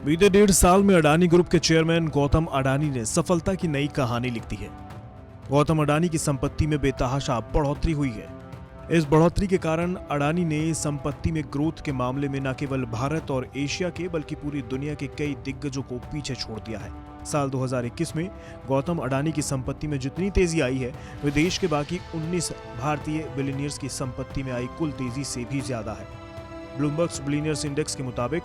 बीते 1.5 साल में अडानी ग्रुप के चेयरमैन गौतम अडानी ने सफलता की नई कहानी लिख दी है। गौतम अडानी की संपत्ति में बेतहाशा बढ़ोतरी हुई है। इस बढ़ोतरी के कारण अडानी ने संपत्ति में ग्रोथ के मामले में न केवल भारत और एशिया के बल्कि पूरी दुनिया के कई दिग्गजों को पीछे छोड़ दिया है। साल 2021 में गौतम अडानी की संपत्ति में जितनी तेजी आई है वह देश के बाकी 19 भारतीय बिलियनियर्स की संपत्ति में आई कुल तेजी से भी ज्यादा है। ब्लूमबर्ग बिलियनियर्स इंडेक्स के मुताबिक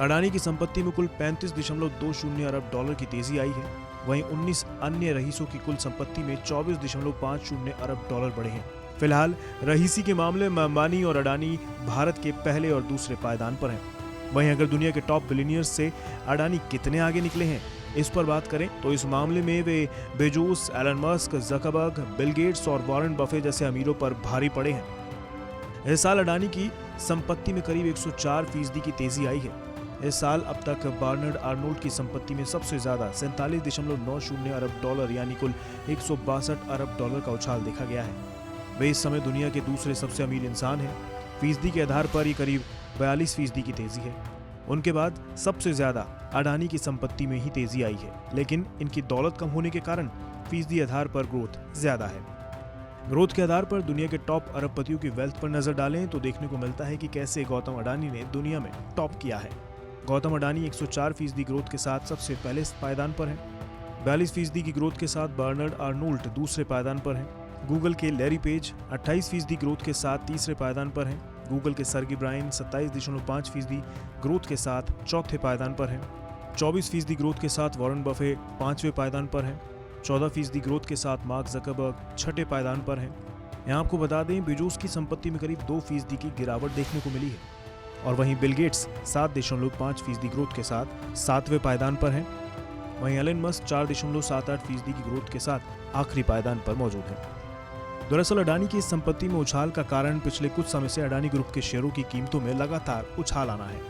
अडानी की संपत्ति में कुल 35.20 अरब डॉलर की तेजी आई है। वहीं 19 अन्य रईसों की कुल संपत्ति में 24.50 अरब डॉलर बढ़े हैं। फिलहाल रईसी के मामले में अंबानी और अडानी भारत के पहले और दूसरे पायदान पर हैं। वहीं अगर दुनिया के टॉप बिलियनियर्स से अडानी कितने आगे निकले हैं इस पर बात करें तो इस मामले में वे Bezos, Elon Musk, Zuckerberg, Bill Gates और वॉरेन बफे जैसे अमीरों पर भारी पड़े हैं। इस साल अडानी की संपत्ति में करीब 104% की तेजी आई है। इस साल अब तक बर्नार्ड आर्नोल्ड की संपत्ति में सबसे ज्यादा 47.90 अरब डॉलर यानी कुल 162 अरब डॉलर का उछाल देखा गया है। वे इस समय दुनिया के दूसरे सबसे अमीर इंसान हैं। फीसदी के आधार पर ये करीब 42% की तेजी है। उनके बाद सबसे ज्यादा अडानी की संपत्ति में ही तेजी आई है, लेकिन इनकी दौलत कम होने के कारण फीसदी आधार पर ग्रोथ ज्यादा है। ग्रोथ के आधार पर दुनिया के टॉप अरबपतियों की वेल्थ पर नजर डालें तो देखने को मिलता है कि कैसे गौतम अडानी ने दुनिया में टॉप किया है। गौतम अडानी 104% ग्रोथ के साथ सबसे पहले पायदान पर है। 42% की ग्रोथ के साथ बर्नार्ड आर्नोल्ड दूसरे पायदान पर है। गूगल के लैरी पेज 28% ग्रोथ के साथ तीसरे पायदान पर हैं। गूगल के सर्गी ब्राइन 27.5% ग्रोथ के साथ चौथे पायदान पर हैं। 24% ग्रोथ के साथ वॉरेन बफे पांचवें पायदान पर हैं। 14% ग्रोथ के साथ मार्क ज़करबर्ग छठे पायदान पर हैं। यहाँ आपको बता दें बेजोस की संपत्ति में करीब 2% की गिरावट देखने को मिली है और वहीं बिल गेट्स 7.5% ग्रोथ के साथ सातवें पायदान पर हैं। वहीं एलन मस्क 4.78% की ग्रोथ के साथ आखिरी पायदान पर मौजूद है। दरअसल अडानी की इस संपत्ति में उछाल का कारण पिछले कुछ समय से अडानी ग्रुप के शेयरों की कीमतों में लगातार उछाल आना है।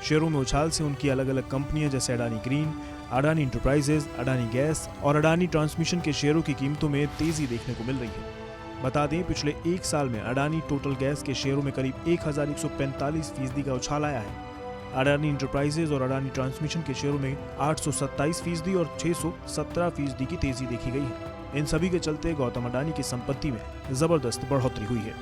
शेयरों में उछाल से उनकी अलग अलग कंपनियां जैसे Adani green, Adani enterprises, Adani gas और अडानी ट्रांसमिशन के शेयरों की कीमतों में तेजी देखने को मिल रही है। बता दें पिछले एक साल में अडानी टोटल गैस के शेयरों में करीब 1145% का उछाल आया है। अडानी इंटरप्राइजेज और अडानी ट्रांसमिशन के शेयरों में 827% और 617% की तेजी देखी गई है। इन सभी के चलते गौतम अडानी की संपत्ति में जबरदस्त बढ़ोतरी हुई है।